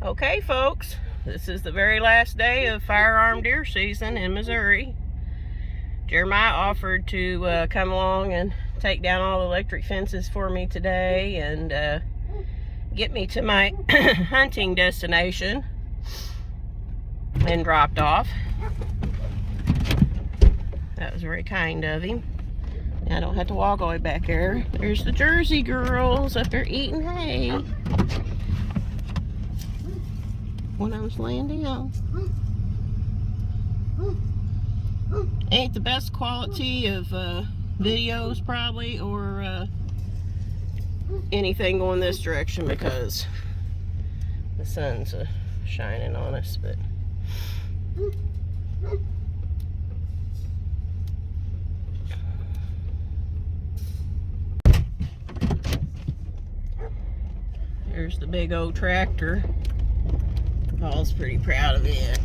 Okay, folks, this is the very last day of firearm deer season in Missouri. Jeremiah offered to come along and take down all the electric fences for me today and get me to my hunting destination and dropped off. That was very kind of him. I don't have to walk all the way back there. There's the Jersey girls up there eating hay. One of them's laying down. Ain't the best quality of videos probably, or anything going this direction because the sun's shining on us, but there's the big old tractor. Paul's pretty proud of it.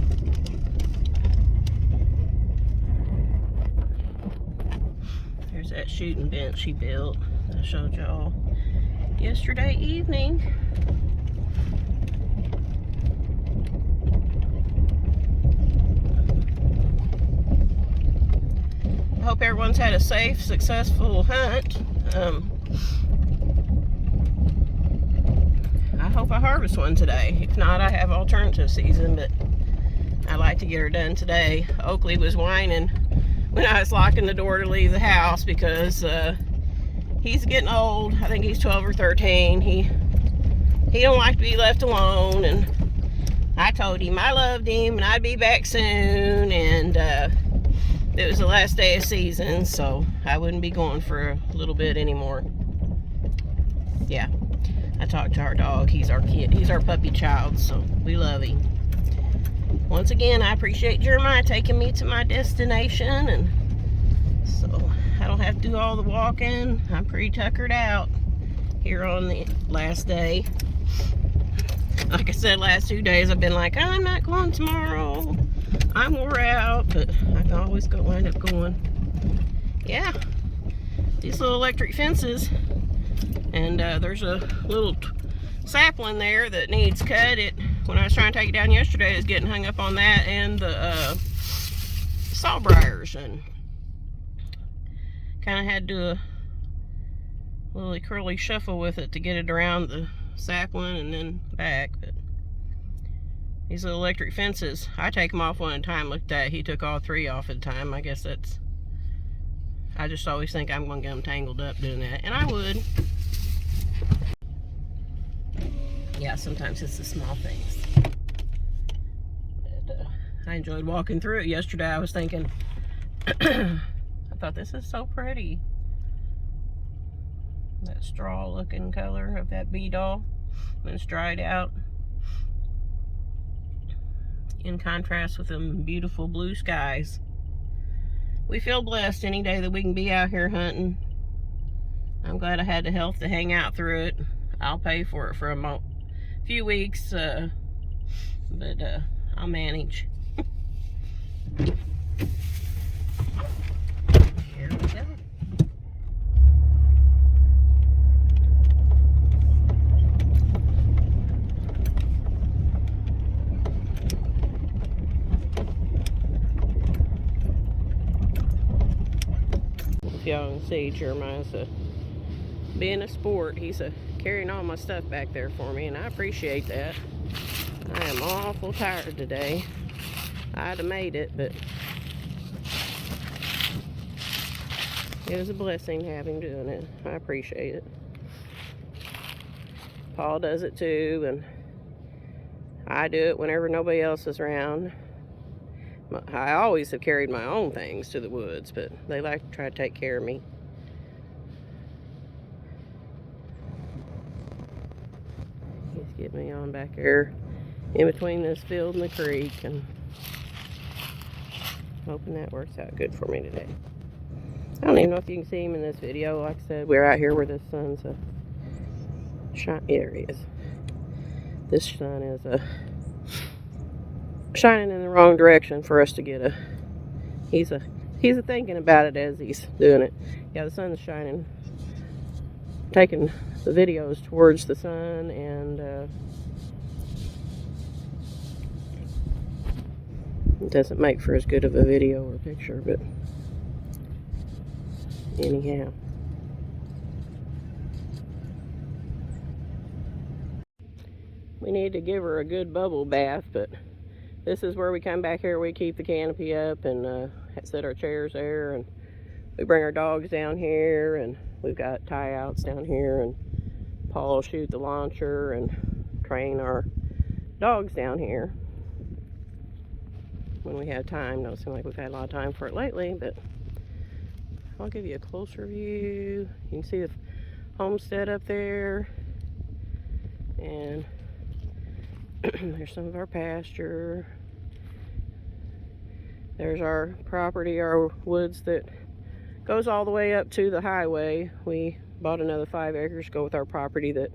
There's that shooting bench he built that I showed y'all yesterday evening. I hope everyone's had a safe, successful hunt. I hope I harvest one today. If not, I have alternative season, but I like to get her done today. Oakley was whining when I was locking the door to leave the house because he's getting old. I think he's 12 or 13. He don't like to be left alone, and I told him I loved him and I'd be back soon, and it was the last day of season, so I wouldn't be going for a little bit anymore. Yeah. I talked to our dog. He's our kid. He's our puppy child, so we love him. Once again, I appreciate Jeremiah taking me to my destination, and so I don't have to do all the walking. I'm pretty tuckered out here on the last day. Like I said, last 2 days I've been like, I'm not going tomorrow. I'm wore out, but I can always wind up going. Yeah, these little electric fences. And there's a little sapling there that needs cut. When I was trying to take it down yesterday, it was getting hung up on that and the sawbriars, and kind of had to do a little curly shuffle with it to get it around the sapling and then back. But these little electric fences, I take them off one at a time. Look at that, he took all 3 off at a time. I guess I just always think I'm going to get them tangled up doing that, and I would. Yeah, sometimes it's the small things. But, I enjoyed walking through it yesterday. I was thinking, I thought this is so pretty. That straw looking color of that bee doll when it's dried out. In contrast with them beautiful blue skies. We feel blessed any day that we can be out here hunting. I'm glad I had the health to hang out through it. I'll pay for it for a few weeks, but I'll manage. Here we go. If y'all can see, Jeremiah's being a sport. He's carrying all my stuff back there for me, and I appreciate that. I am awful tired today. I'd have made it, but it was a blessing having doing it. I appreciate it. Paul does it too, and I do it whenever nobody else is around. I always have carried my own things to the woods, but they like to try to take care of me. He's getting me on back there in between this field and the creek, and hoping that works out good for me today. I don't even know if you can see him in this video. Like I said, we're out here where the sun's shining. There he is. This sun is shining in the wrong direction for us to get he's thinking about it as he's doing it. Yeah, the sun's shining, taking the videos towards the sun, and Doesn't make for as good of a video or picture, but anyhow. We need to give her a good bubble bath, but this is where we come back here. We keep the canopy up and set our chairs there, and we bring our dogs down here, and we've got tie outs down here, and Paul will shoot the launcher and train our dogs down here when we have time. Don't seem like we've had a lot of time for it lately, but I'll give you a closer view. You can see the homestead up there, and there's some of our pasture. There's our property, our woods that goes all the way up to the highway. We bought another 5 acres to go with our property that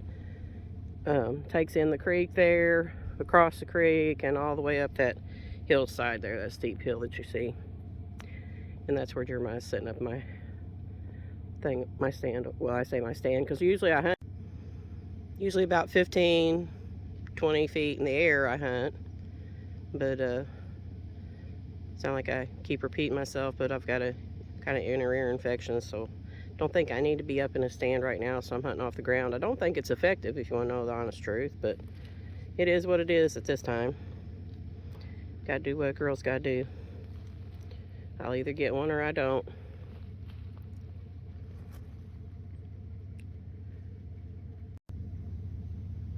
takes in the creek there, across the creek, and all the way up that hillside there, that steep hill that you see. And that's where Jeremiah's setting up my stand. Well, I say my stand because usually I hunt about 15, 20 feet in the air I hunt. But sound like I keep repeating myself, but I've got a kind of inner ear infection, so don't think I need to be up in a stand right now, so I'm hunting off the ground. I don't think it's effective, if you want to know the honest truth, but it is what it is at this time. Gotta do what a girl's gotta do. I'll either get one or I don't.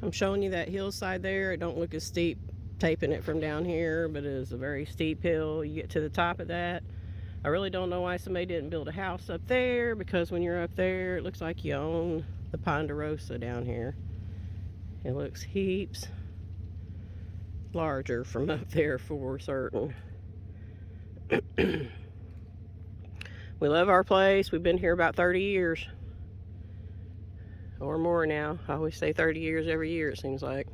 I'm showing you that hillside there. It don't look as steep taping it from down here, but it is a very steep hill. You get to the top of that. I really don't know why somebody didn't build a house up there, because when you're up there, it looks like you own the Ponderosa down here. It looks heaps larger from up there for certain. We love our place. We've been here about 30 years or more now. I always say 30 years every year, it seems like.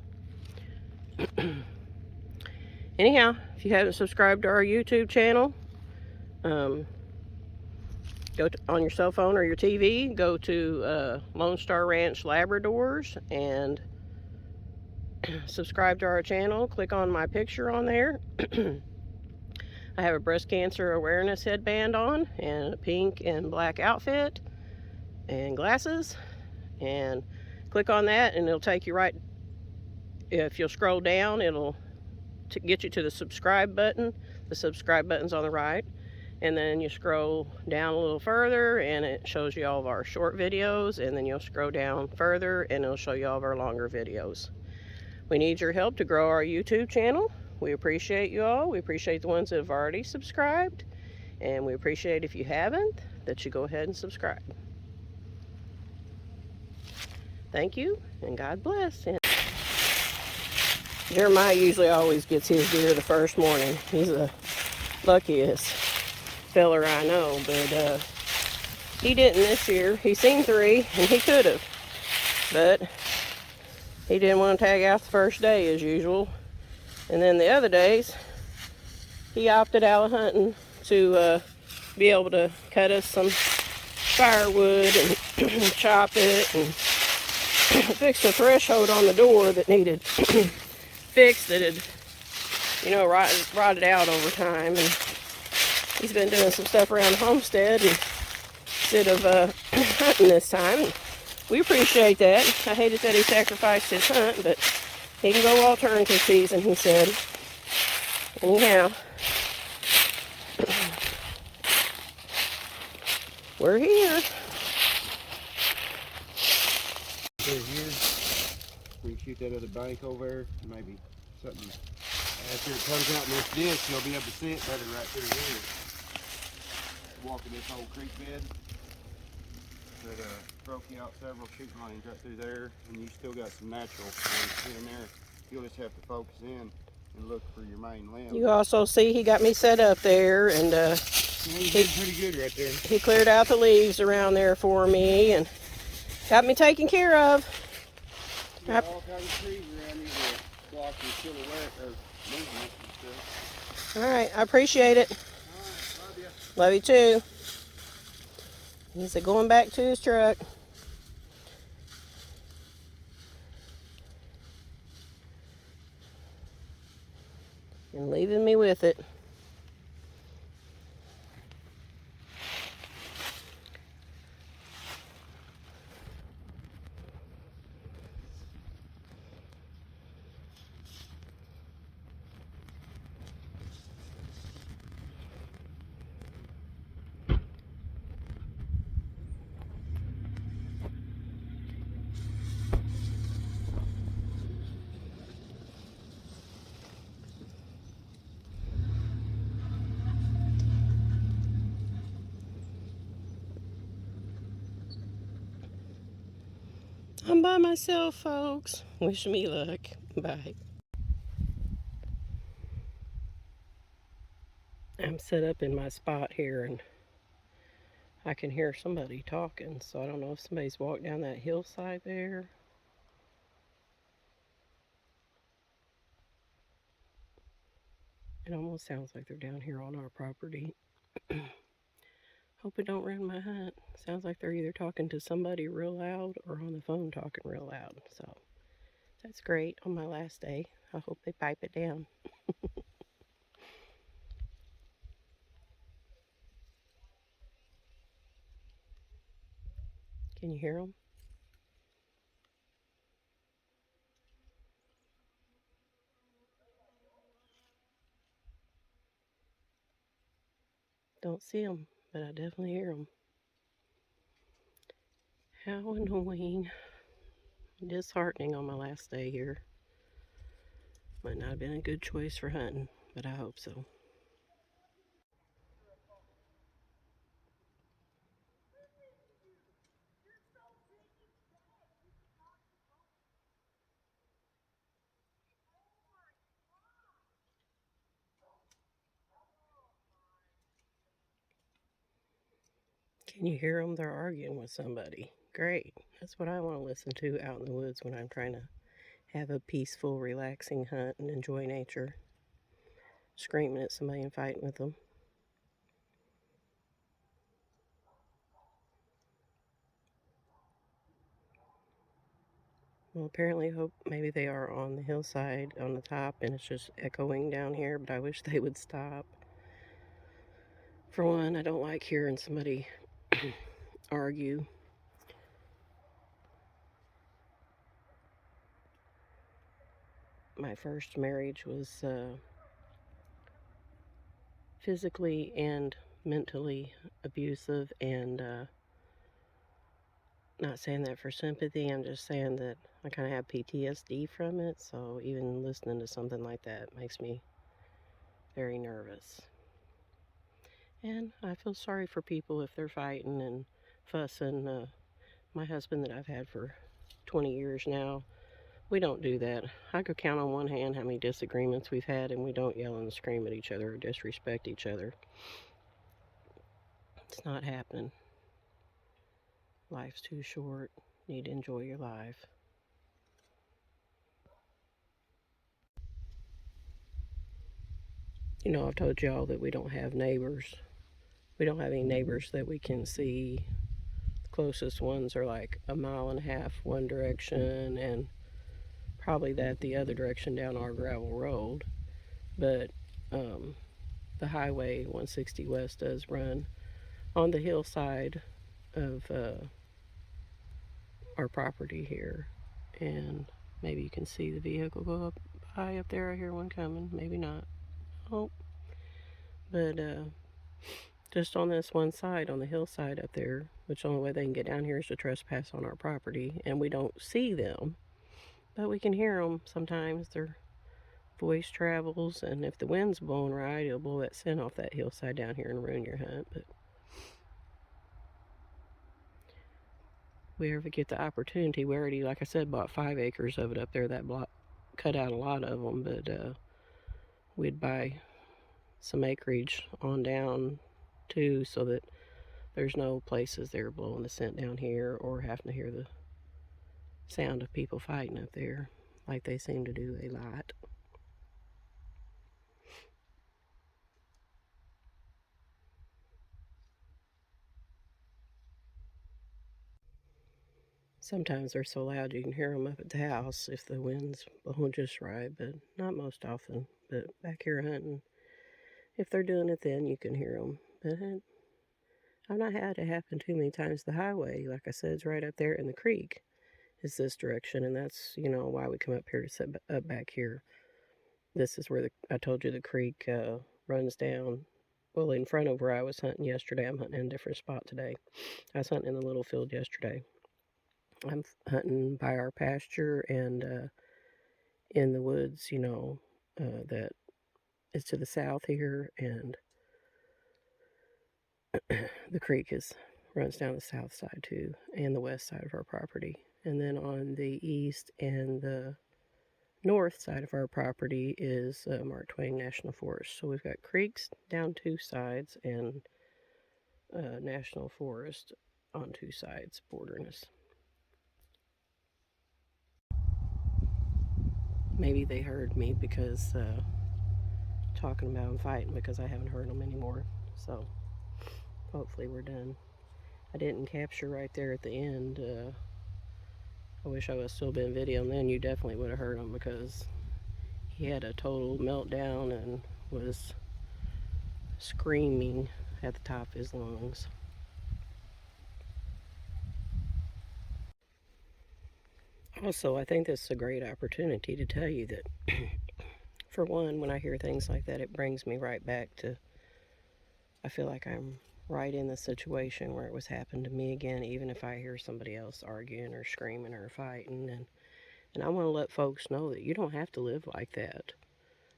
Anyhow, if you haven't subscribed to our YouTube channel, go on your cell phone or your TV, go to Lone Star Ranch Labradors and subscribe to our channel. Click on my picture on there. I have a breast cancer awareness headband on, and a pink and black outfit, and glasses. And click on that, and it'll take you right. If you'll scroll down, it'll get you to the subscribe button. The subscribe button's on the right. And then you scroll down a little further, and it shows you all of our short videos. And then you'll scroll down further, and it'll show you all of our longer videos. We need your help to grow our YouTube channel. We appreciate you all. We appreciate the ones that have already subscribed. And we appreciate, if you haven't, that you go ahead and subscribe. Thank you, and God bless. And Jeremiah usually always gets his deer the first morning. He's the luckiest feller I know, but he didn't this year. He seen 3, and he could have, but he didn't want to tag out the first day as usual. And then the other days, he opted out of hunting to be able to cut us some firewood and chop it and fix the threshold on the door that needed fixed, that had, you know, rotted out over time. And he's been doing some stuff around the homestead instead of hunting this time. We appreciate that. I hated that he sacrificed his hunt, but he can go alternative season, he said. Anyhow, we're here. Here, we can shoot that other bank over there. Maybe something after it comes out in this ditch, you'll be able to see it better right through here. Walking this old creek bed that broke you out several shoot lines right through there, and you still got some natural ones here and there. You'll just have to focus in and look for your main limb. You also see he got me set up there, and he did pretty good right there. He cleared out the leaves around there for me and got me taken care of. You got all kinds of trees around you that block your silhouette or movement and stuff. All right, I appreciate it. All right, love you. Love you too. He's going back to his truck. And leaving me with it. I'm by myself, folks. Wish me luck. Bye. I'm set up in my spot here and I can hear somebody talking, so I don't know if somebody's walked down that hillside there. It almost sounds like they're down here on our property. Hope it don't ruin my hunt. Sounds like they're either talking to somebody real loud or on the phone talking real loud. So that's great on my last day. I hope they pipe it down. Can you hear them? Don't see them, but I definitely hear them. How annoying. Disheartening on my last day here. Might not have been a good choice for hunting, but I hope so. Can you hear them? They're arguing with somebody. Great. That's what I want to listen to out in the woods when I'm trying to have a peaceful, relaxing hunt and enjoy nature. Screaming at somebody and fighting with them. Well, apparently, hope maybe they are on the hillside on the top and it's just echoing down here, but I wish they would stop. For one, I don't like hearing somebody argue. My first marriage was physically and mentally abusive, and not saying that for sympathy, I'm just saying that I kind of have PTSD from it, so even listening to something like that makes me very nervous. And I feel sorry for people if they're fighting and fussing. My husband that I've had for 20 years now, we don't do that. I could count on one hand how many disagreements we've had, and we don't yell and scream at each other or disrespect each other. It's not happening. Life's too short. You need to enjoy your life. You know, I've told y'all that we don't have neighbors. We don't have any neighbors that we can see. The closest ones are like a mile and a half one direction, and probably that the other direction down our gravel road. But the highway 160 west does run on the hillside of our property here, and maybe you can see the vehicle go up high up there. I hear one coming, maybe not. Oh, but just on this one side, on the hillside up there, which the only way they can get down here is to trespass on our property, and we don't see them, but we can hear them sometimes. Their voice travels, and if the wind's blowing right, it'll blow that scent off that hillside down here and ruin your hunt. But we ever get the opportunity, we already, like I said, bought 5 acres of it up there. That block cut out a lot of them, but we'd buy some acreage on down too, so that there's no places they're blowing the scent down here or having to hear the sound of people fighting up there like they seem to do a lot. Sometimes they're so loud you can hear them up at the house if the wind's blowing just right, but not most often. But back here hunting, if they're doing it then you can hear them. But I've not had it happen too many times. The highway, like I said, is right up there, and the creek is this direction, and that's, you know, why we come up here to set up back here. This is where I told you the creek runs down. Well, in front of where I was hunting yesterday. I'm hunting in a different spot today. I was hunting in the little field yesterday. I'm hunting by our pasture and in the woods, you know, that is to the south here, and the creek runs down the south side too, and the west side of our property. And then on the east and the north side of our property is Mark Twain National Forest. So we've got creeks down two sides and National Forest on two sides bordering us. Maybe they heard me because talking about them fighting, because I haven't heard them anymore. So hopefully we're done. I didn't capture right there at the end. I wish I would have still been videoing then. You definitely would have heard him, because he had a total meltdown and was screaming at the top of his lungs. Also, I think this is a great opportunity to tell you that, for one, when I hear things like that, it brings me right back to, I feel like I'm right in the situation where it was happened to me again, even if I hear somebody else arguing or screaming or fighting. And I want to let folks know that you don't have to live like that.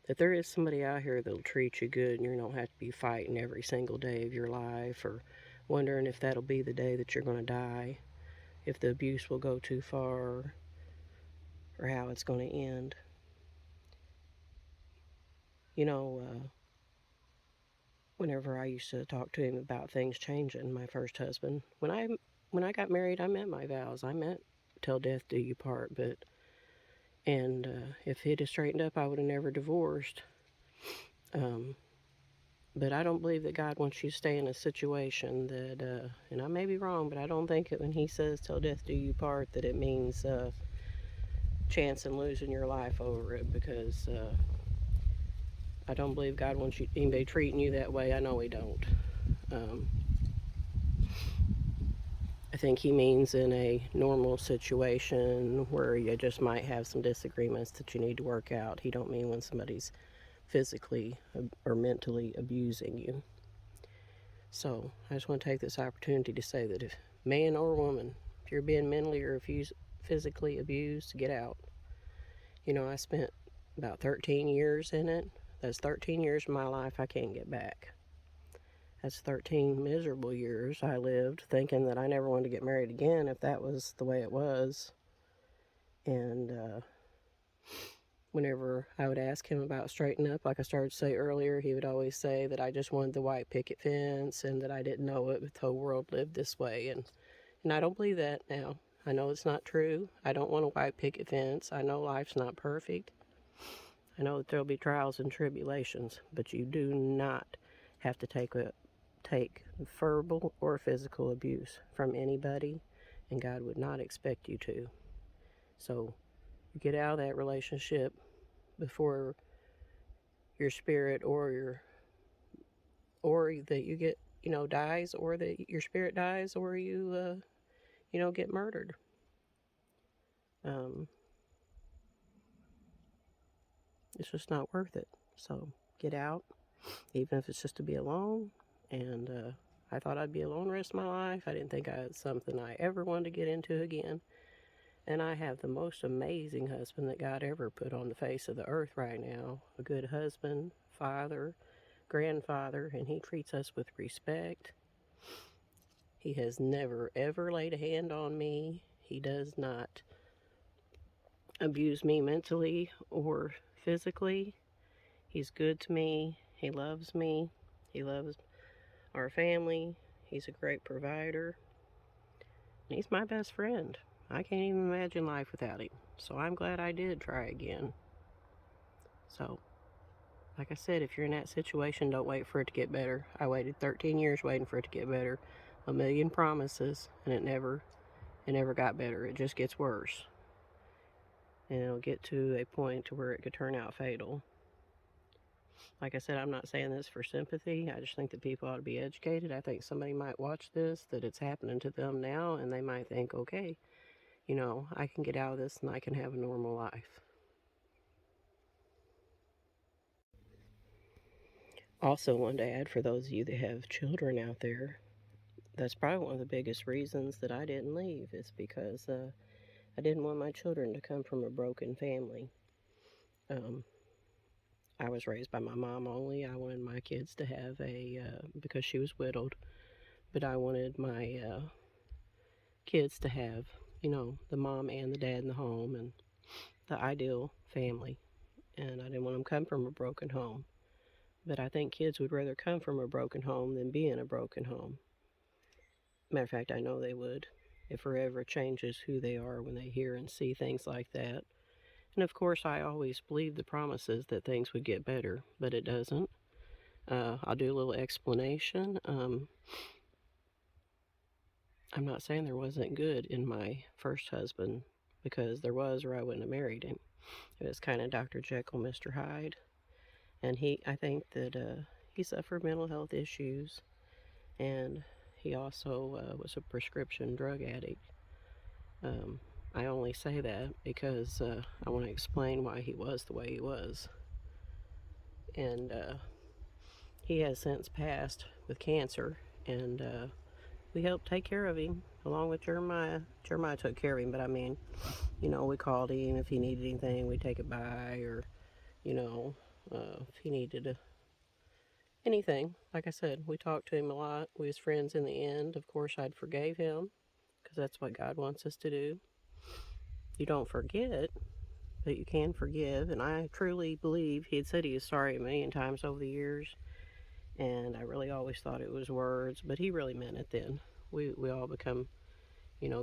That there is somebody out here that'll treat you good, and you don't have to be fighting every single day of your life or wondering if that'll be the day that you're going to die, if the abuse will go too far, or how it's going to end. You know, whenever I used to talk to him about things changing, my first husband, when I got married, I meant my vows. I meant till death do you part. And if he'd have straightened up, I would have never divorced. But I don't believe that God wants you to stay in a situation that, and I may be wrong, but I don't think that when he says till death do you part, that it means chance and losing your life over it, because I don't believe God wants anybody treating you that way. I know he don't. I think he means in a normal situation where you just might have some disagreements that you need to work out. He don't mean when somebody's physically or mentally abusing you. So I just want to take this opportunity to say that if man or woman, if you're being mentally or physically abused, get out. You know, I spent about 13 years in it. That's 13 years of my life I can't get back. That's 13 miserable years I lived thinking that I never wanted to get married again if that was the way it was. And whenever I would ask him about straightening up, like I started to say earlier, he would always say that I just wanted the white picket fence and that I didn't know it, but the whole world lived this way. And I don't believe that now. I know it's not true. I don't want a white picket fence. I know life's not perfect. I know that there'll be trials and tribulations, but you do not have to take verbal or physical abuse from anybody, and God would not expect you to. So get out of that relationship before your spirit or that you get, dies, or that your spirit dies, or you get murdered. It's just not worth it. So get out, even if it's just to be alone. And I thought I'd be alone the rest of my life. I didn't think I had something I ever wanted to get into again. And I have the most amazing husband that God ever put on the face of the earth right now. A good husband, father, grandfather, and he treats us with respect. He has never, ever laid a hand on me. He does not abuse me mentally or physically. He's good to me. He loves me. He loves our family. He's a great provider. And he's my best friend. I can't even imagine life without him. So I'm glad I did try again. So, like I said, if you're in that situation, don't wait for it to get better. I waited 13 years waiting for it to get better. A million promises, and it never got better. It just gets worse. And it'll get to a point to where it could turn out fatal. Like I said, I'm not saying this for sympathy. I just think that people ought to be educated. I think somebody might watch this, that it's happening to them now, and they might think, okay, I can get out of this and I can have a normal life. Also, wanted to add, for those of you that have children out there, that's probably one of the biggest reasons that I didn't leave, is because I didn't want my children to come from a broken family. I was raised by my mom only. I wanted my kids to have because she was widowed, but I wanted my kids to have the mom and the dad in the home and the ideal family. And I didn't want them to come from a broken home. But I think kids would rather come from a broken home than be in a broken home. Matter of fact, I know they would. It forever changes who they are when they hear and see things like that. And of course, I always believe the promises that things would get better, but it doesn't. I'll do a little explanation. I'm not saying there wasn't good in my first husband, because there was, or I wouldn't have married him. It was kind of Dr. Jekyll, Mr. Hyde. And I think that he suffered mental health issues, and he also was a prescription drug addict. I only say that because I want to explain why he was the way he was. And he has since passed with cancer, and we helped take care of him along with Jeremiah. Jeremiah took care of him, but I mean, we called him if he needed anything, we'd take it by, or, if he needed anything. Like I said, we talked to him a lot. We was friends in the end. Of course, I'd forgave him, because that's what God wants us to do. You don't forget, but you can forgive. And I truly believe he had said he was sorry a million times over the years. And I really always thought it was words, but he really meant it then. We all become,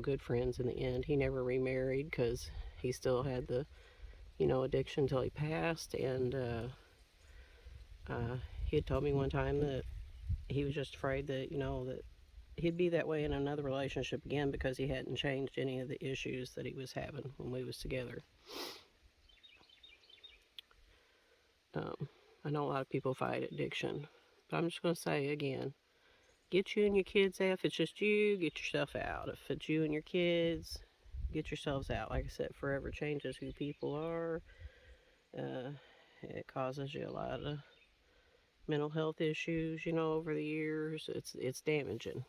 good friends in the end. He never remarried because he still had the, addiction until he passed. And he had told me one time that he was just afraid that, that he'd be that way in another relationship again, because he hadn't changed any of the issues that he was having when we was together. I know a lot of people fight addiction, but I'm just going to say again, get you and your kids out. If it's just you, get yourself out. If it's you and your kids, get yourselves out. Like I said, forever changes who people are. It causes you a lot of mental health issues, over the years. It's damaging,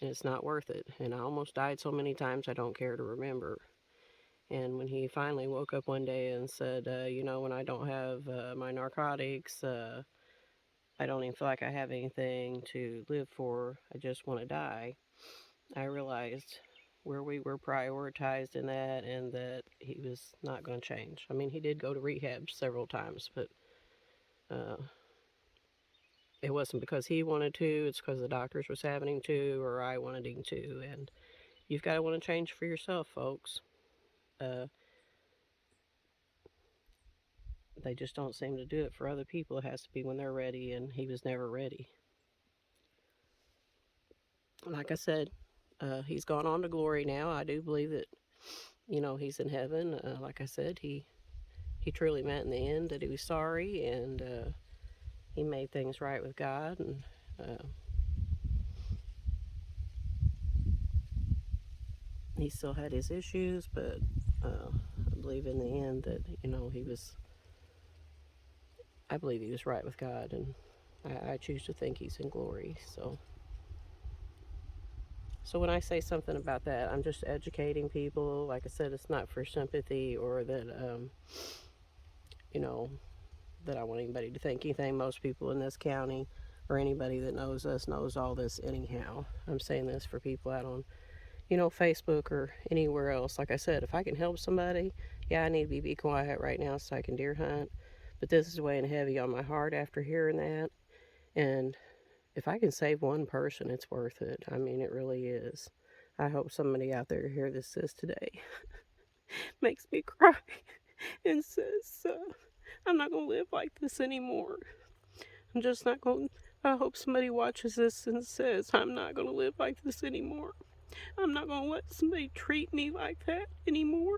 and it's not worth it. And I almost died so many times I don't care to remember. And when he finally woke up one day and said, when I don't have my narcotics, I don't even feel like I have anything to live for, I just want to die, I realized where we were prioritized in that, and that he was not going to change. I mean, he did go to rehab several times, but it wasn't because he wanted to, it's because the doctors was having him to, or I wanted him to. And you've got to want to change for yourself, folks. They just don't seem to do it for other people. It has to be when they're ready, and he was never ready. Like I said, he's gone on to glory now. I do believe that, he's in heaven. Like I said, he truly meant in the end that he was sorry, and he made things right with God. And he still had his issues, but I believe in the end that, I believe he was right with God, and I choose to think he's in glory. So when I say something about that, I'm just educating people. Like I said, it's not for sympathy, or that, that I want anybody to think anything. Most people in this county, or anybody that knows us, knows all this anyhow. I'm saying this for people out on, Facebook or anywhere else. Like I said, if I can help somebody, yeah, I need to be quiet right now so I can deer hunt. But this is weighing heavy on my heart after hearing that. And if I can save one person, it's worth it. I mean, it really is. I hope somebody out there hear this today. Makes me cry and says, I'm not going to live like this anymore. I'm just not going to. I hope somebody watches this and says, I'm not going to live like this anymore. I'm not going to let somebody treat me like that anymore.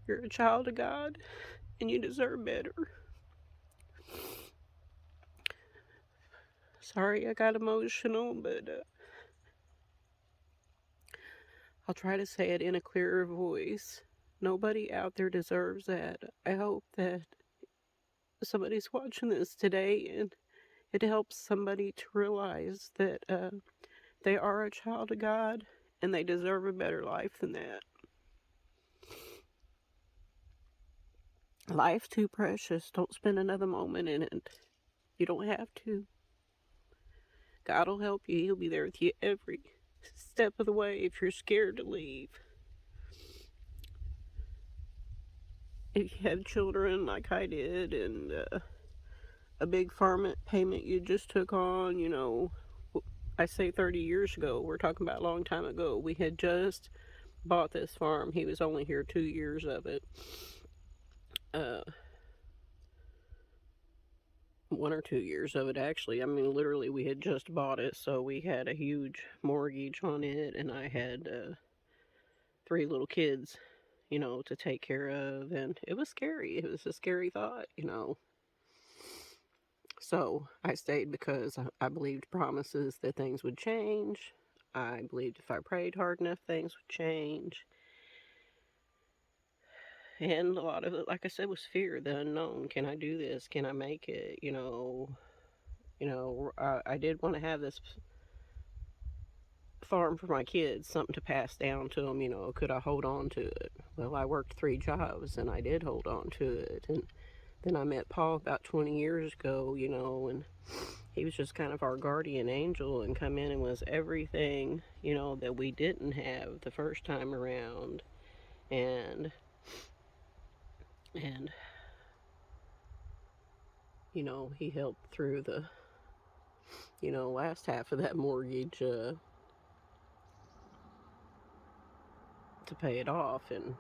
You're a child of God, and you deserve better. Sorry I got emotional, but I'll try to say it in a clearer voice. Nobody out there deserves that. I hope that somebody's watching this today, and it helps somebody to realize that they are a child of God, and they deserve a better life than that. Life's too precious. Don't spend another moment in it. You don't have to. God will help you. He'll be there with you every step of the way if you're scared to leave. If you have children like I did, and a big farm payment you just took on, you know, I say 30 years ago, we're talking about a long time ago. We had just bought this farm. He was only here 2 years of it. 1 or 2 years of it, actually. I mean, literally, we had just bought it, so we had a huge mortgage on it, and I had 3 little kids, you know, to take care of, and it was scary. It was a scary thought, you know. So I stayed because I believed promises that things would change. I believed if I prayed hard enough, things would change. And a lot of it, like I said, was fear, the unknown. Can I do this? Can I make it? I did want to have this farm for my kids, something to pass down to them. You know, could I hold on to it? Well, I worked 3 jobs, and I did hold on to it. And then I met Paul about 20 years ago, you know, and he was just kind of our guardian angel, and come in and was everything, you know, that we didn't have the first time around. And you know, he helped through the, you know, last half of that mortgage to pay it off. And,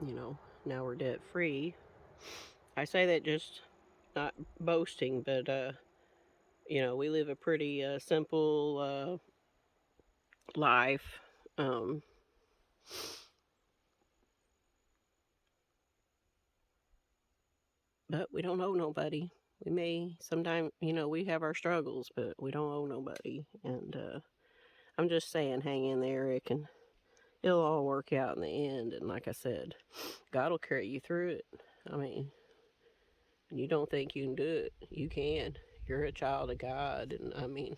you know, now we're debt free. I say that just not boasting, but, you know, we live a pretty simple life. But we don't owe nobody. We may sometimes, you know, we have our struggles, but we don't owe nobody. And I'm just saying, hang in there. It'll all work out in the end. And like I said, God will carry you through it. I mean, you don't think you can do it. You can. You're a child of God. And I mean,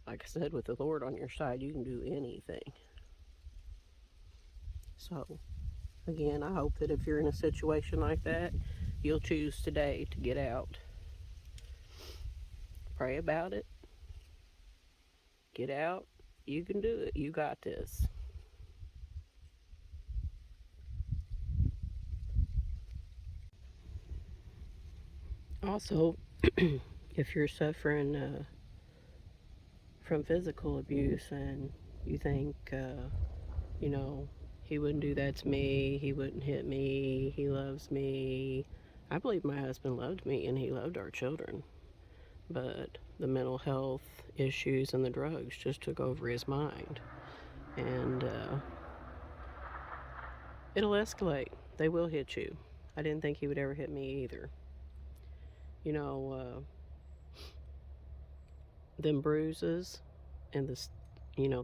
like I said, with the Lord on your side, you can do anything. So, again, I hope that if you're in a situation like that, you'll choose today to get out. Pray about it. Get out. You can do it. You got this. Also, if you're suffering from physical abuse and you think, you know, he wouldn't do that to me, he wouldn't hit me, he loves me. I believe my husband loved me and he loved our children. But the mental health issues and the drugs just took over his mind. And it'll escalate. They will hit you. I didn't think he would ever hit me either. You know, them bruises and the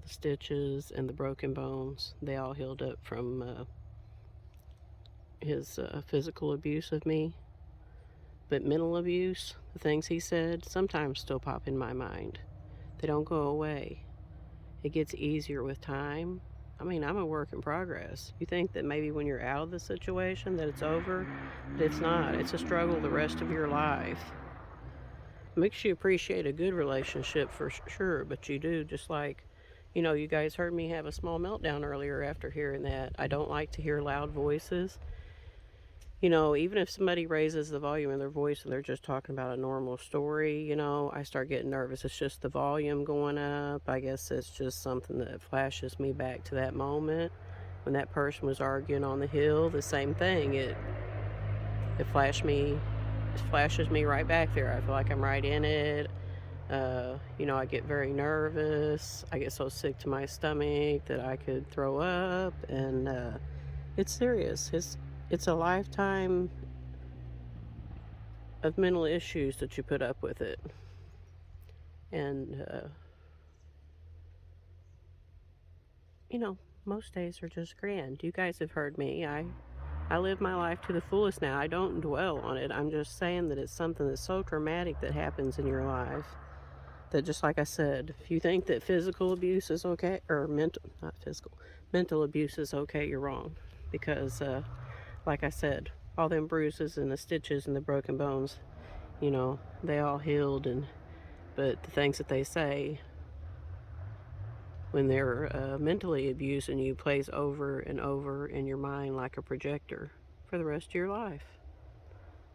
stitches and the broken bones, they all healed up from his physical abuse of me. But mental abuse, the things he said, sometimes still pop in my mind. They don't go away. It gets easier with time. I mean, I'm a work in progress. You think that maybe when you're out of the situation that it's over, but it's not. It's a struggle the rest of your life. It makes you appreciate a good relationship for sure, but you do, just like, you know, you guys heard me have a small meltdown earlier after hearing that. I don't like to hear loud voices. You know, even if somebody raises the volume in their voice and they're just talking about a normal story, you know, I start getting nervous. It's just the volume going up. I guess it's just something that flashes me back to that moment when that person was arguing on the hill. The same thing. It flashes me right back there. I feel like I'm right in it. You know, I get very nervous. I get so sick to my stomach that I could throw up, and it's serious. It's a lifetime of mental issues that you put up with it. And, you know, most days are just grand. You guys have heard me. I live my life to the fullest now. I don't dwell on it. I'm just saying that it's something that's so traumatic that happens in your life that, just like I said, if you think that physical abuse is okay, or mental abuse is okay, you're wrong. Because, like I said, all them bruises and the stitches and the broken bones, you know, they all healed. But the things that they say, when they're mentally abusing you plays over and over in your mind like a projector for the rest of your life.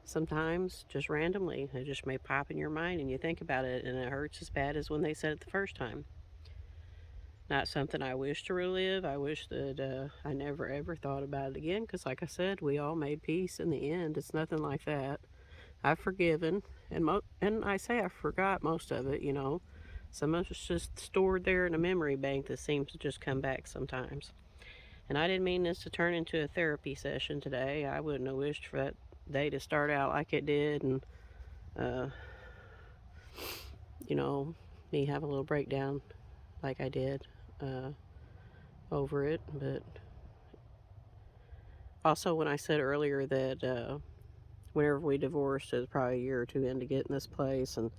Sometimes, just randomly, it just may pop in your mind and you think about it and it hurts as bad as when they said it the first time. Not something I wish to relive. I wish that I never ever thought about it again because, like I said, we all made peace in the end. It's nothing like that. I've forgiven, and I say I forgot most of it, you know. Some of it's just stored there in a memory bank that seems to just come back sometimes. And I didn't mean this to turn into a therapy session today. I wouldn't have wished for that day to start out like it did and, uh, you know, me have a little breakdown like I did over it. But also, when I said earlier that whenever we divorced, it was probably a year or two into getting this place, and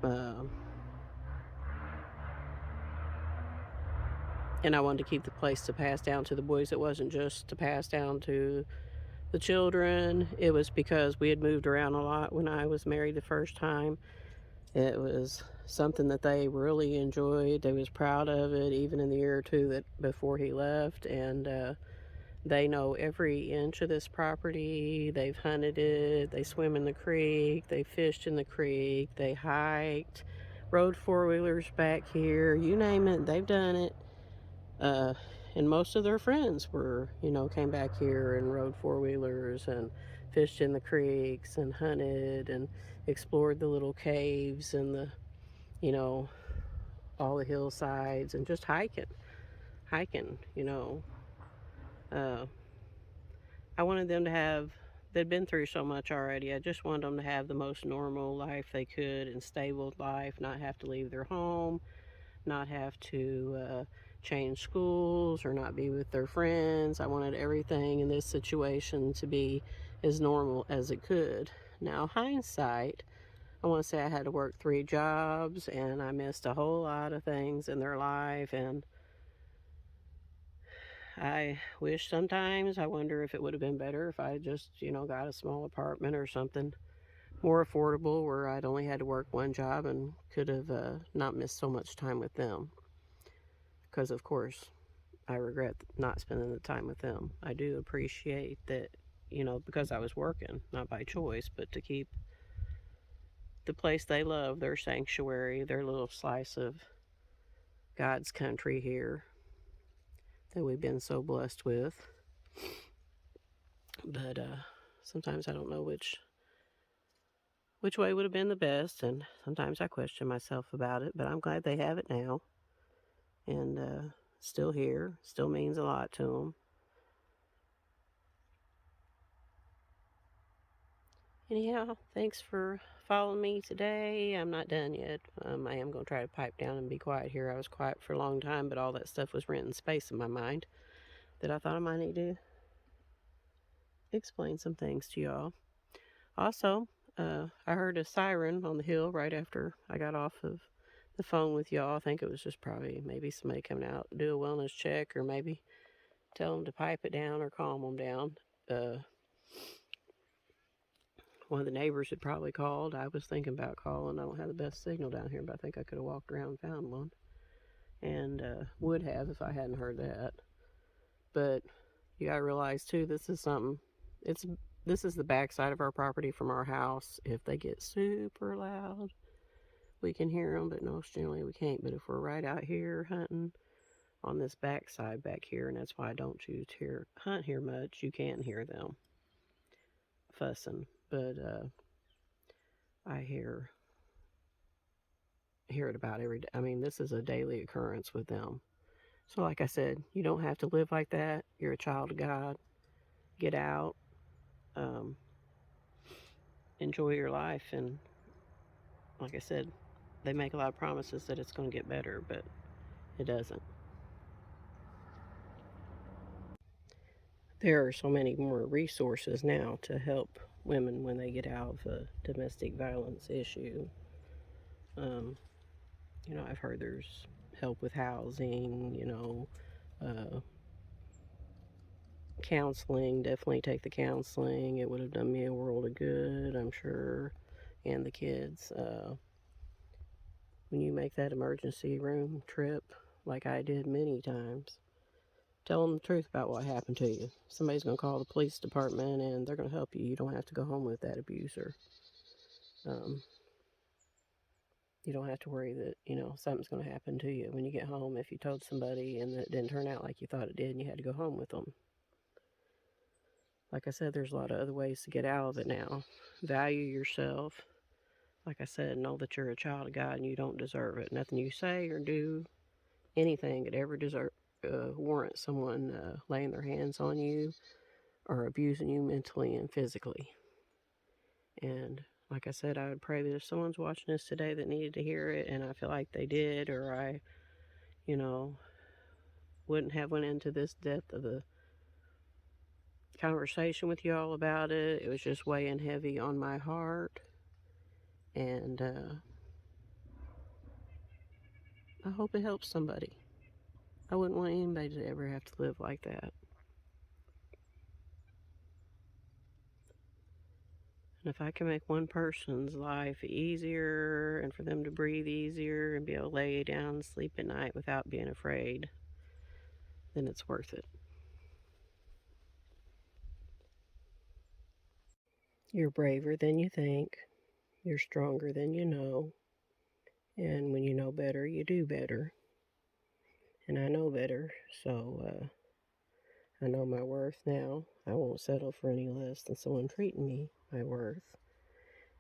uh, I wanted to keep the place to pass down to the boys. It wasn't just to pass down to the children. It was because we had moved around a lot when I was married the first time. It was something that they really enjoyed. They was proud of it, even in the year or two that before he left. And they know every inch of this property. They've hunted it. They swim in the creek. They fished in the creek. They hiked, rode four-wheelers back here. You name it, they've done it. And most of their friends were, you know, came back here and rode four-wheelers and fished in the creeks and hunted and explored the little caves and the, you know, all the hillsides and just hiking, you know. Uh, I wanted them to have, they'd been through so much already. I just wanted them to have the most normal life they could and stable life, not have to leave their home, not have to change schools or not be with their friends. I wanted everything in this situation to be as normal as it could. Now, hindsight, I want to say I had to work 3 jobs and I missed a whole lot of things in their life, and I wish sometimes, I wonder if it would have been better if I just, you know, got a small apartment or something more affordable where I'd only had to work 1 job and could have not missed so much time with them. Because, of course, I regret not spending the time with them. I do appreciate that, you know, because I was working, not by choice, but to keep the place they love, their sanctuary, their little slice of God's country here that we've been so blessed with. But sometimes I don't know which way would have been the best, and sometimes I question myself about it, but I'm glad they have it now. And still here, still means a lot to them. Anyhow, thanks for following me today. I'm not done yet. I am going to try to pipe down and be quiet here. I was quiet for a long time, but all that stuff was renting space in my mind that I thought I might need to explain some things to y'all. Also, I heard a siren on the hill right after I got off of the phone with y'all. I think it was just probably maybe somebody coming out to do a wellness check, or maybe tell them to pipe it down or calm them down. One of the neighbors had probably called. I was thinking about calling. I don't have the best signal down here, but I think I could have walked around and found one. And would have if I hadn't heard that. But you gotta realize too, this is something, this is the backside of our property from our house. If they get super loud, we can hear them, but most generally we can't. But if we're right out here hunting on this backside back here, and that's why I don't choose to hunt here much, you can hear them fussing. But I hear it about every day. I mean, this is a daily occurrence with them. So like I said, you don't have to live like that. You're a child of God. Get out. Enjoy your life. And like I said, they make a lot of promises that it's going to get better, but it doesn't. There are so many more resources now to help women when they get out of a domestic violence issue. You know, I've heard there's help with housing, you know, counseling. Definitely take the counseling. It would have done me a world of good, I'm sure, and the kids. When you make that emergency room trip like I did many times. Tell them the truth about what happened to you. Somebody's going to call the police department and they're going to help you. You don't have to go home with that abuser. You don't have to worry that, something's going to happen to you when you get home if you told somebody and it didn't turn out like you thought it did and you had to go home with them. Like I said, there's a lot of other ways to get out of it now. Value yourself. Like I said, know that you're a child of God and you don't deserve it. Nothing you say or do, anything could ever warrant someone laying their hands on you or abusing you mentally and physically. And like I said, I would pray that if someone's watching this today that needed to hear it, and I feel like they did, or I, wouldn't have went into this depth of the conversation with you all about it. It was just weighing heavy on my heart. And I hope it helps somebody. I wouldn't want anybody to ever have to live like that. And if I can make one person's life easier and for them to breathe easier and be able to lay down and sleep at night without being afraid, then it's worth it. You're braver than you think. You're stronger than you know. And when you know better, you do better. And I know better, so I know my worth now. I won't settle for any less than someone treating me my worth.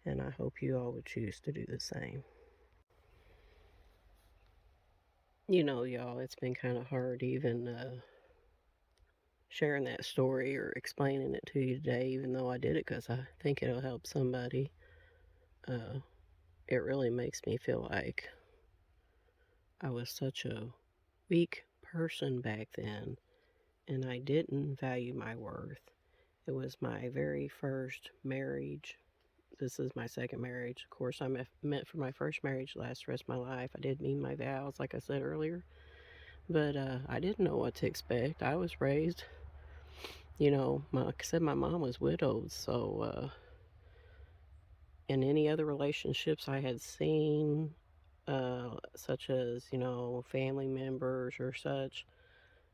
And I hope you all would choose to do the same. Y'all, it's been kind of hard even sharing that story or explaining it to you today, even though I did it because I think it'll help somebody. It really makes me feel like I was such a weak person back then, and I didn't value my worth. It was my very first marriage. This is my second marriage. Of course, I'm meant for my first marriage to last the rest of my life. I did mean my vows, like I said earlier. But I didn't know what to expect. I was raised, like I said, my mom was widowed. So in any other relationships I had seen, such as, family members or such,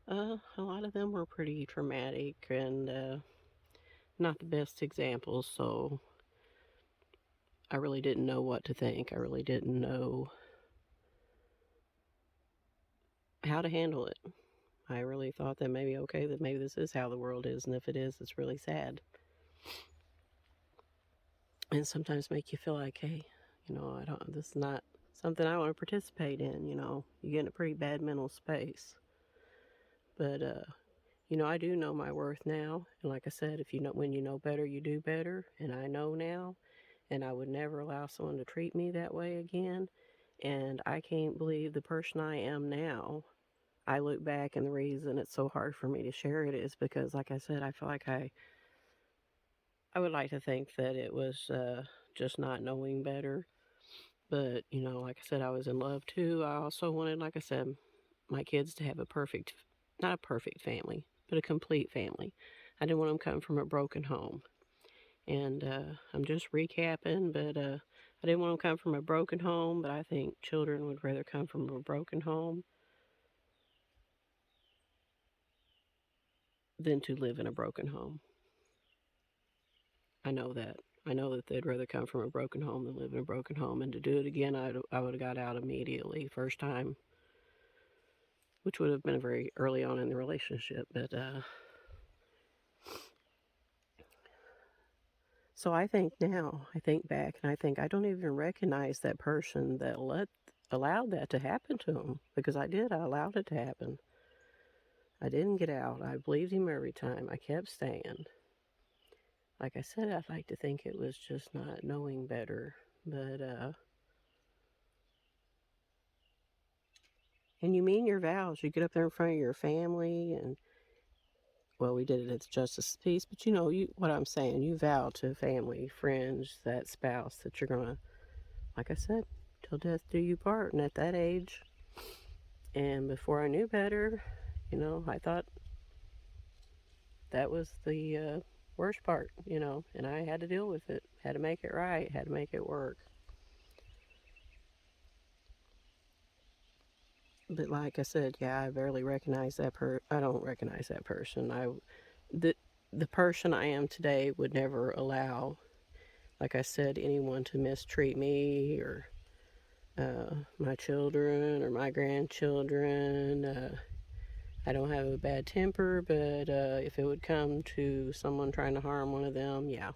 a lot of them were pretty traumatic and not the best examples. So I really didn't know what to think. I really didn't know how to handle it. I really thought that maybe, okay, that maybe this is how the world is, and if it is, it's really sad. And sometimes make you feel like, hey, this is not something I want to participate in, you get in a pretty bad mental space. But, I do know my worth now. And like I said, when you know better, you do better. And I know now, and I would never allow someone to treat me that way again. And I can't believe the person I am now. I look back, and the reason it's so hard for me to share it is because, like I said, I feel like I would like to think that it was just not knowing better. But, like I said, I was in love too. I also wanted, like I said, my kids to have not a perfect family, but a complete family. I didn't want them coming from a broken home. And I'm just recapping, but I didn't want them coming from a broken home, but I think children would rather come from a broken home than to live in a broken home. I know that. I know that they'd rather come from a broken home than live in a broken home. And to do it again, I would have got out immediately, first time, which would have been very early on in the relationship. But so I think back, and I think I don't even recognize that person that allowed that to happen to him, because I did. I allowed it to happen. I didn't get out. I believed him every time. I kept staying. Like I said, I'd like to think it was just not knowing better. But, and you mean your vows. You get up there in front of your family, and, well, we did it at the Justice of Peace, but what I'm saying, you vow to family, friends, that spouse, that you're going to, like I said, till death do you part. And at that age, and before I knew better, I thought that was the worst part, and I had to deal with it. Had to make it right, had to make it work. But like I said, yeah, I barely recognize that I don't recognize that person. The person I am today would never allow, like I said, anyone to mistreat me or my children or my grandchildren. I don't have a bad temper, but if it would come to someone trying to harm one of them, yeah.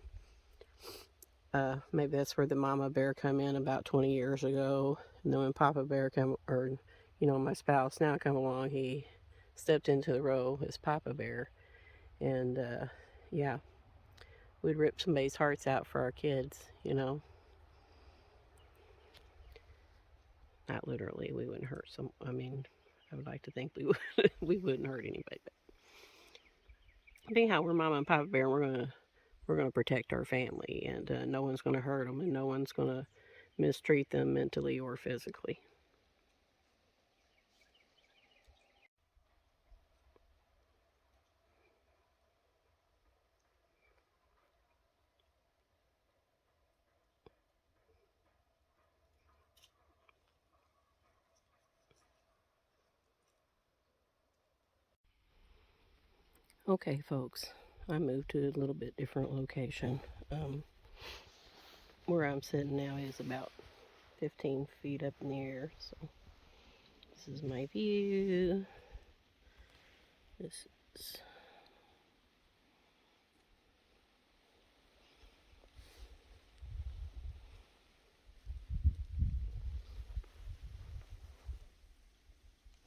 Maybe that's where the mama bear come in about 20 years ago. And then when Papa Bear come, or, my spouse now come along, he stepped into the role as Papa Bear. And, yeah, we'd rip somebody's hearts out for our kids, Not literally, we wouldn't hurt I would like to think we wouldn't hurt anybody. But anyhow, we're Mama and Papa Bear, and we're gonna protect our family, and no one's gonna hurt them, and no one's gonna mistreat them mentally or physically. Okay, folks, I moved to a little bit different location. Where I'm sitting now is about 15 feet up in the air, so this is my view. This is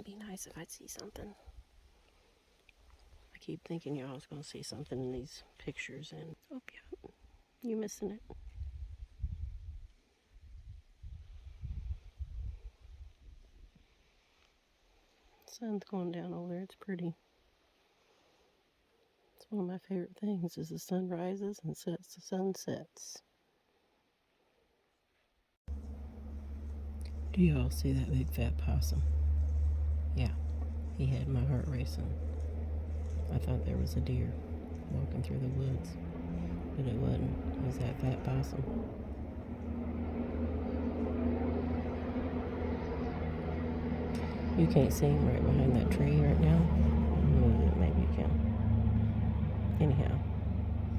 be nice if I'd see something. I keep thinking y'all was gonna see something in these pictures, and oh yeah, you missing it. Sun's going down over there. It's pretty. It's one of my favorite things is the sun rises and sets, the sun sets. Do y'all see that big fat possum? Yeah, he had my heart racing. I thought there was a deer walking through the woods, but it wasn't. It was that fat possum. You can't see him right behind that tree right now. Maybe you can. Anyhow,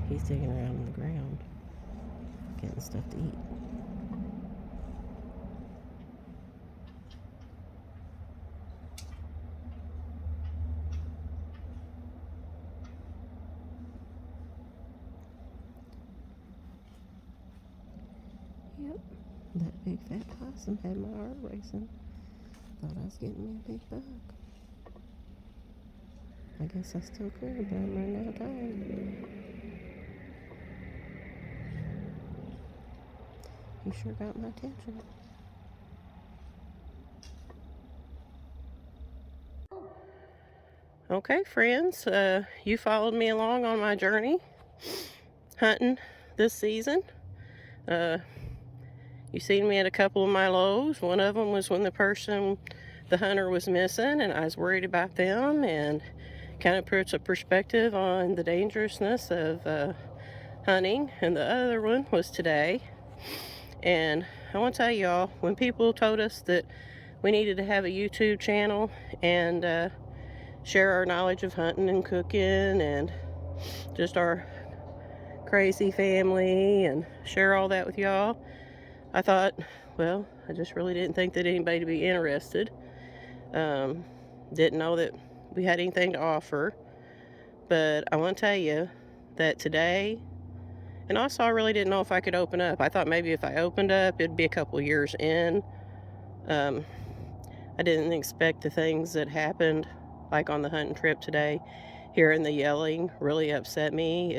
he's digging around in the ground, getting stuff to eat. Yep, that big fat possum had my heart racing. Thought I was getting me a big buck. I guess I still could, but I'm running out of time. He sure got my attention. Okay, friends, you followed me along on my journey hunting this season. You seen me at a couple of my lows. One of them was when the hunter was missing, and I was worried about them, and kind of puts a perspective on the dangerousness of hunting. And the other one was today. And I want to tell y'all, when people told us that we needed to have a YouTube channel and share our knowledge of hunting and cooking and just our crazy family and share all that with y'all, I thought, well, I just really didn't think that anybody would be interested. Didn't know that we had anything to offer. But I want to tell you that today, and also I really didn't know if I could open up. I thought maybe if I opened up, it'd be a couple years in. I didn't expect the things that happened, like on the hunting trip today. Hearing the yelling really upset me.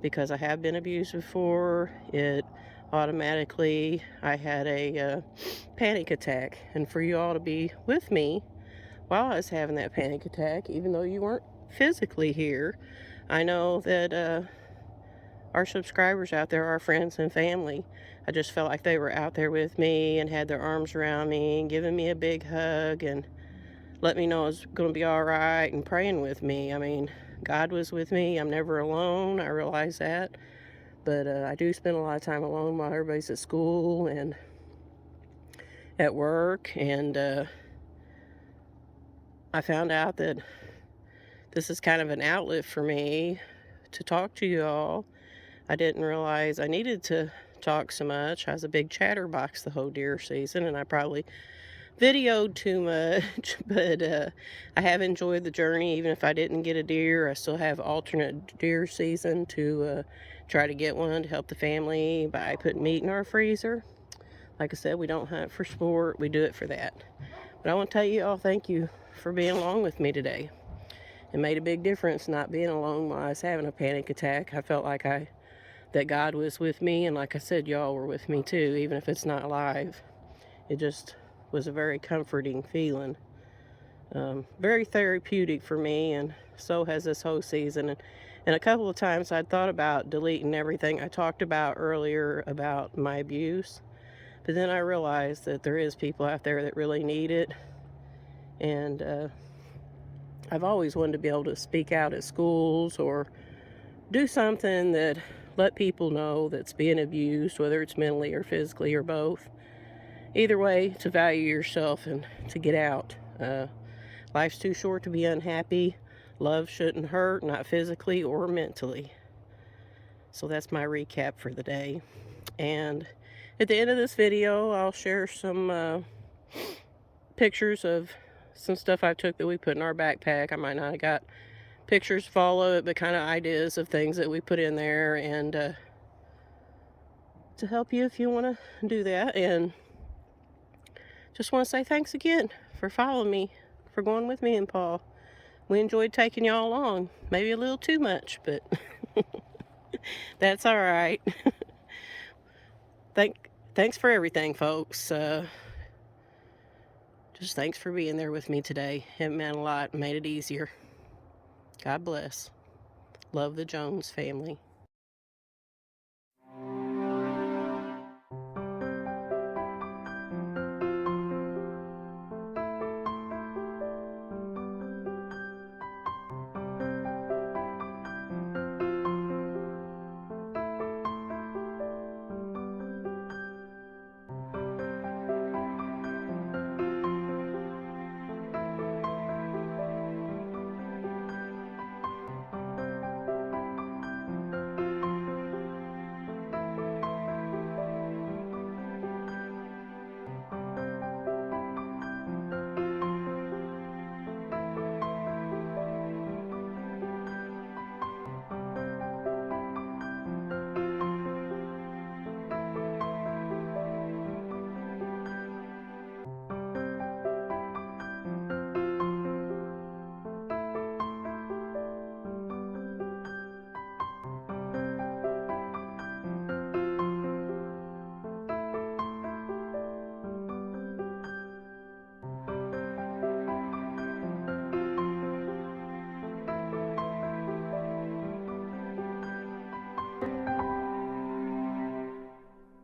Because I have been abused before, it automatically, I had a panic attack. And for you all to be with me while I was having that panic attack, even though you weren't physically here, I know that our subscribers out there, our friends and family, I just felt like they were out there with me and had their arms around me and giving me a big hug and let me know I was going to be all right and praying with me. I mean, God was with me. I'm never alone. I realize that. But I do spend a lot of time alone while everybody's at school and at work. And I found out that this is kind of an outlet for me to talk to you all. I didn't realize I needed to talk so much. I was a big chatterbox the whole deer season, and I probably videoed too much, but I have enjoyed the journey. Even if I didn't get a deer, I still have alternate deer season to try to get one to help the family by putting meat in our freezer. Like I said, we don't hunt for sport, we do it for that. But I want to tell you all thank you for being along with me today. It made a big difference not being alone while I was having a panic attack. I felt like that God was with me, and like I said, y'all were with me too, even if it's not live. It just was a very comforting feeling. Very therapeutic for me, and so has this whole season. And a couple of times I'd thought about deleting everything I talked about earlier about my abuse, but then I realized that there is people out there that really need it. And I've always wanted to be able to speak out at schools or do something that let people know that's being abused, whether it's mentally or physically or both. Either way, to value yourself and to get out. Life's too short to be unhappy. Love shouldn't hurt, not physically or mentally. So that's my recap for the day. And at the end of this video, I'll share some pictures of some stuff I took that we put in our backpack. I might not have got pictures to follow it, but kind of ideas of things that we put in there, and to help you if you want to do that. And just want to say thanks again for following me, for going with me and Paul. We enjoyed taking y'all along. Maybe a little too much, but that's all right. Thanks for everything, folks. Just thanks for being there with me today. It meant a lot, made it easier. God bless. Love the Jones family.